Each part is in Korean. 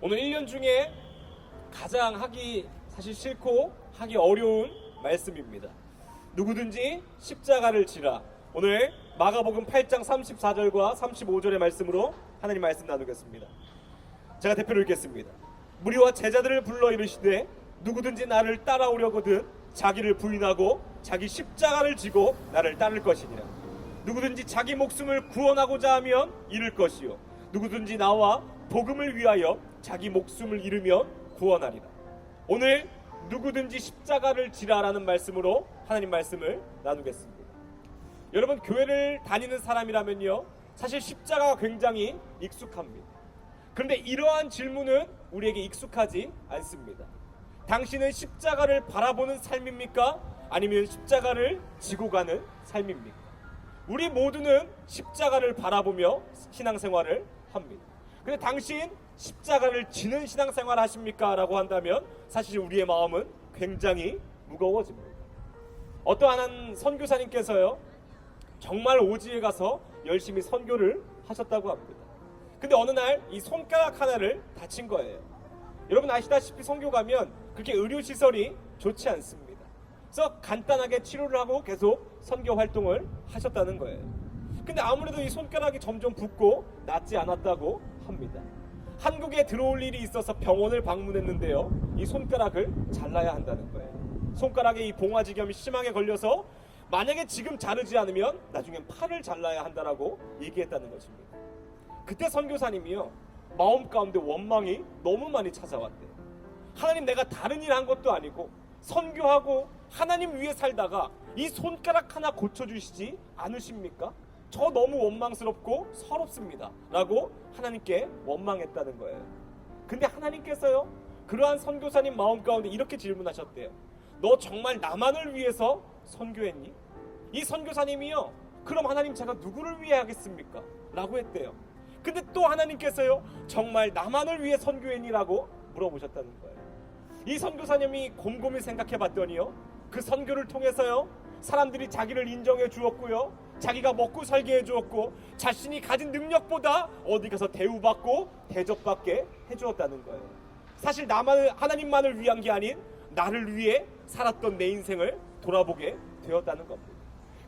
오늘 1년 중에 가장 하기 사실 싫고 하기 어려운 말씀입니다. 누구든지 십자가를 지라. 오늘 마가복음 8장 34절과 35절의 말씀으로 하나님 말씀 나누겠습니다. 제가 대표로 읽겠습니다. 무리와 제자들을 불러 이르시되 누구든지 나를 따라오려거든 자기를 부인하고 자기 십자가를 지고 나를 따를 것이니라. 누구든지 자기 목숨을 구원하고자 하면 잃을 것이요 누구든지 나와 복음을 위하여 자기 목숨을 잃으면 구원하리라. 오늘 누구든지 십자가를 지라라는 말씀으로 하나님 말씀을 나누겠습니다. 여러분, 교회를 다니는 사람이라면요, 사실 십자가가 굉장히 익숙합니다. 그런데 이러한 질문은 우리에게 익숙하지 않습니다. 당신은 십자가를 바라보는 삶입니까? 아니면 십자가를 지고 가는 삶입니까? 우리 모두는 십자가를 바라보며 신앙생활을 합니다. 근데 당신 십자가를 지는 신앙생활 하십니까? 라고 한다면 사실 우리의 마음은 굉장히 무거워집니다. 어떠한 한 선교사님께서요, 정말 오지에 가서 열심히 선교를 하셨다고 합니다. 근데 어느 날 이 손가락 하나를 다친 거예요. 여러분 아시다시피 선교 가면 그렇게 의료시설이 좋지 않습니다. 그래서 간단하게 치료를 하고 계속 선교 활동을 하셨다는 거예요. 근데 아무래도 이 손가락이 점점 붓고 낫지 않았다고 합니다. 한국에 들어올 일이 있어서 병원을 방문했는데요, 이 손가락을 잘라야 한다는 거예요. 손가락에 이 봉화지겸이 심하게 걸려서 만약에 지금 자르지 않으면 나중엔 팔을 잘라야 한다라고 얘기했다는 것입니다. 그때 선교사님이요, 마음 가운데 원망이 너무 많이 찾아왔대요. 하나님, 내가 다른 일 한 것도 아니고 선교하고 하나님 위해 살다가 이 손가락 하나 고쳐주시지 않으십니까? 저 너무 원망스럽고 서럽습니다 라고 하나님께 원망했다는 거예요. 근데 하나님께서요, 그러한 선교사님 마음 가운데 이렇게 질문하셨대요. 너 정말 나만을 위해서 선교했니? 이 선교사님이요, 그럼 하나님 제가 누구를 위해 하겠습니까? 라고 했대요. 근데 또 하나님께서요, 정말 나만을 위해 선교했니? 라고 물어보셨다는 거예요. 이 선교사님이 곰곰이 생각해 봤더니요, 그 선교를 통해서요, 사람들이 자기를 인정해 주었고요, 자기가 먹고 살게 해 주었고, 자신이 가진 능력보다 어디 가서 대우받고 대접받게 해 주었다는 거예요. 사실 하나님만을 위한 게 아닌 나를 위해 살았던 내 인생을 돌아보게 되었다는 겁니다.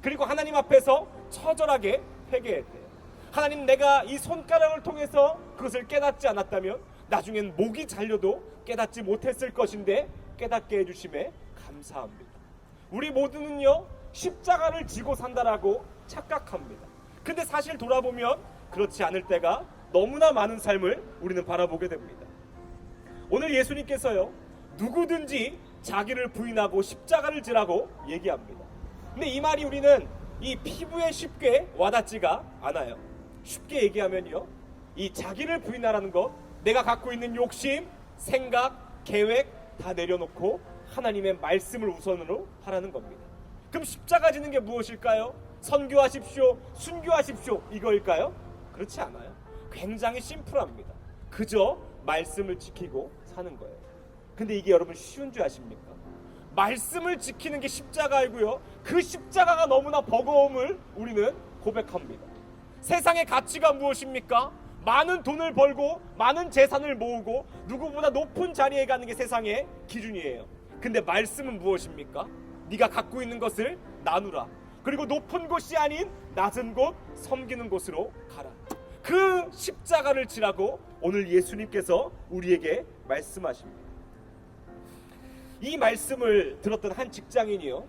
그리고 하나님 앞에서 처절하게 회개했대요. 하나님, 내가 이 손가락을 통해서 그것을 깨닫지 않았다면 나중엔 목이 잘려도 깨닫지 못했을 것인데 깨닫게 해주심에 감사합니다. 우리 모두는요, 십자가를 지고 산다라고 착각합니다. 근데 사실 돌아보면 그렇지 않을 때가 너무나 많은 삶을 우리는 바라보게 됩니다. 오늘 예수님께서요, 누구든지 자기를 부인하고 십자가를 지라고 얘기합니다. 근데 이 말이 우리는 이 피부에 쉽게 와닿지가 않아요. 쉽게 얘기하면요, 이 자기를 부인하라는 것, 내가 갖고 있는 욕심, 생각, 계획 다 내려놓고 하나님의 말씀을 우선으로 하라는 겁니다. 그럼 십자가 지는 게 무엇일까요? 선교하십시오, 순교하십시오, 이거일까요? 그렇지 않아요. 굉장히 심플합니다. 그저 말씀을 지키고 사는 거예요. 근데 이게 여러분 쉬운 줄 아십니까? 말씀을 지키는 게 십자가이고요, 그 십자가가 너무나 버거움을 우리는 고백합니다. 세상의 가치가 무엇입니까? 많은 돈을 벌고 많은 재산을 모으고 누구보다 높은 자리에 가는 게 세상의 기준이에요. 근데 말씀은 무엇입니까? 네가 갖고 있는 것을 나누라. 그리고 높은 곳이 아닌 낮은 곳, 섬기는 곳으로 가라. 그 십자가를 지라고 오늘 예수님께서 우리에게 말씀하십니다. 이 말씀을 들었던 한 직장인이요,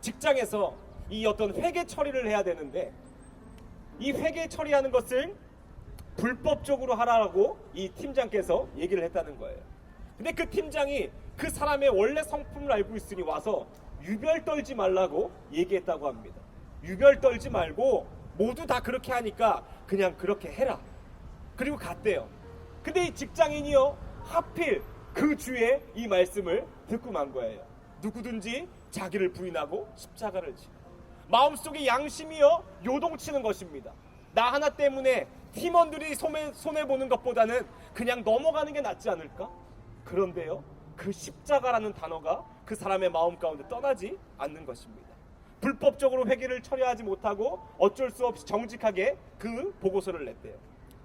직장에서 이 어떤 회계 처리를 해야 되는데 이 회계 처리하는 것을 불법적으로 하라고 이 팀장께서 얘기를 했다는 거예요. 근데 그 팀장이 그 사람의 원래 성품을 알고 있으니 와서 유별 떨지 말라고 얘기했다고 합니다. 유별 떨지 말고 모두 다 그렇게 하니까 그냥 그렇게 해라. 그리고 갔대요. 근데 이 직장인이요, 하필 그 주에 이 말씀을 듣고 만 거예요. 누구든지 자기를 부인하고 십자가를 지라. 마음속에 양심이요, 요동치는 것입니다. 나 하나 때문에 팀원들이 손해보는 것보다는 그냥 넘어가는 게 낫지 않을까? 그런데요, 그 십자가라는 단어가 그 사람의 마음 가운데 떠나지 않는 것입니다. 불법적으로 회계를 처리하지 못하고 어쩔 수 없이 정직하게 그 보고서를 냈대요.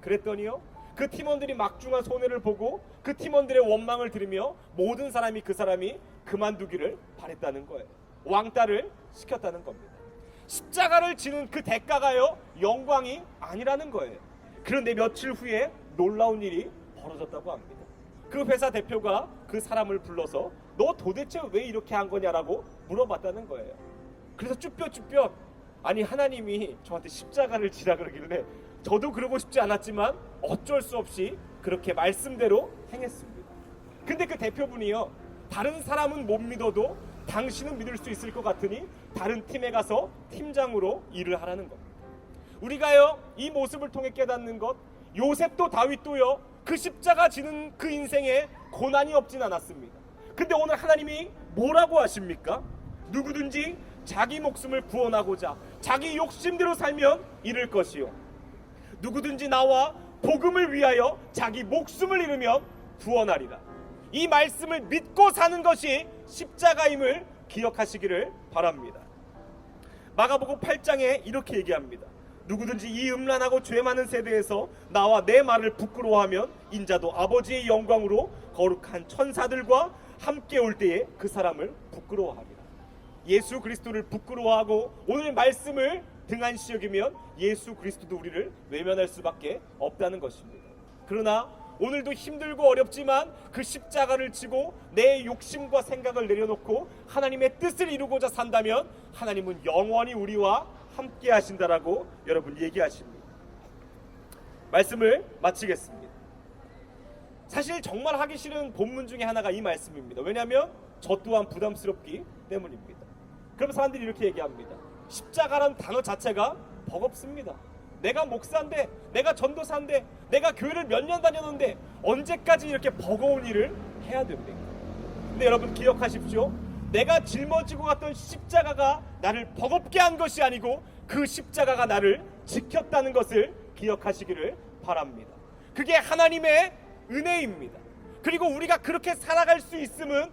그랬더니요, 그 팀원들이 막중한 손해를 보고 그 팀원들의 원망을 들으며 모든 사람이 그 사람이 그만두기를 바랬다는 거예요. 왕따를 시켰다는 겁니다. 십자가를 지는 그 대가가요, 영광이 아니라는 거예요. 그런데 며칠 후에 놀라운 일이 벌어졌다고 합니다. 그 회사 대표가 그 사람을 불러서 너 도대체 왜 이렇게 한 거냐라고 물어봤다는 거예요. 그래서 쭈뼛쭈뼛 아니 하나님이 저한테 십자가를 지라 그러길래 저도 그러고 싶지 않았지만 어쩔 수 없이 그렇게 말씀대로 행했습니다. 근데 그 대표분이요, 다른 사람은 못 믿어도 당신은 믿을 수 있을 것 같으니 다른 팀에 가서 팀장으로 일을 하라는 겁니다. 우리가요 이 모습을 통해 깨닫는 것, 요셉도 다윗도요 그 십자가 지는 그 인생에 고난이 없진 않았습니다. 근데 오늘 하나님이 뭐라고 하십니까? 누구든지 자기 목숨을 구원하고자 자기 욕심대로 살면 잃을 것이요, 누구든지 나와 복음을 위하여 자기 목숨을 잃으면 구원하리라. 이 말씀을 믿고 사는 것이 십자가임을 기억하시기를 바랍니다. 마가복음 8장에 이렇게 얘기합니다. 누구든지 이 음란하고 죄 많은 세대에서 나와 내 말을 부끄러워하면 인자도 아버지의 영광으로 거룩한 천사들과 함께 올 때에 그 사람을 부끄러워하리라. 예수 그리스도를 부끄러워하고 오늘 말씀을 등한시 여기면 예수 그리스도도 우리를 외면할 수밖에 없다는 것입니다. 그러나 오늘도 힘들고 어렵지만 그 십자가를 지고 내 욕심과 생각을 내려놓고 하나님의 뜻을 이루고자 산다면 하나님은 영원히 우리와 함께 하신다라고 여러분 얘기하십니다. 말씀을 마치겠습니다. 사실 정말 하기 싫은 본문 중에 하나가 이 말씀입니다. 왜냐하면 저 또한 부담스럽기 때문입니다. 그럼 사람들이 이렇게 얘기합니다. 십자가란 단어 자체가 버겁습니다. 내가 목사인데, 내가 전도사인데, 내가 교회를 몇 년 다녔는데 언제까지 이렇게 버거운 일을 해야 됩니까? 근데 여러분 기억하십시오. 내가 짊어지고 갔던 십자가가 나를 버겁게 한 것이 아니고 그 십자가가 나를 지켰다는 것을 기억하시기를 바랍니다. 그게 하나님의 은혜입니다. 그리고 우리가 그렇게 살아갈 수 있음은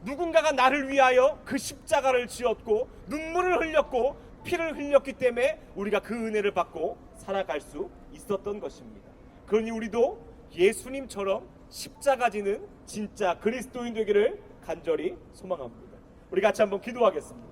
누군가가 나를 위하여 그 십자가를 지었고 눈물을 흘렸고 피를 흘렸기 때문에 우리가 그 은혜를 받고 살아갈 수 있었던 것입니다. 그러니 우리도 예수님처럼 십자가 지는 진짜 그리스도인 되기를 간절히 소망합니다. 우리 같이 한번 기도하겠습니다.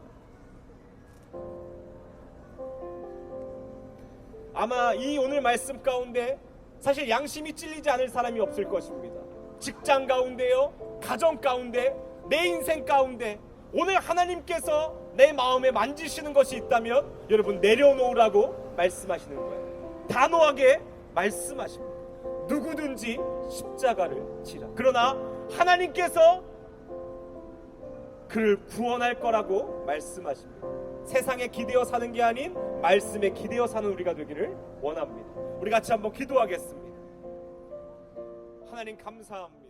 아마 이 오늘 말씀 가운데 사실 양심이 찔리지 않을 사람이 없을 것입니다. 직장 가운데요, 가정 가운데, 내 인생 가운데 오늘 하나님께서 내 마음에 만지시는 것이 있다면 여러분 내려놓으라고 말씀하시는 거예요. 단호하게 말씀하십니다. 누구든지 십자가를 지라. 그러나 하나님께서 그를 구원할 거라고 말씀하십니다. 세상에 기대어 사는 게 아닌 말씀에 기대어 사는 우리가 되기를 원합니다. 우리 같이 한번 기도하겠습니다. 하나님 감사합니다.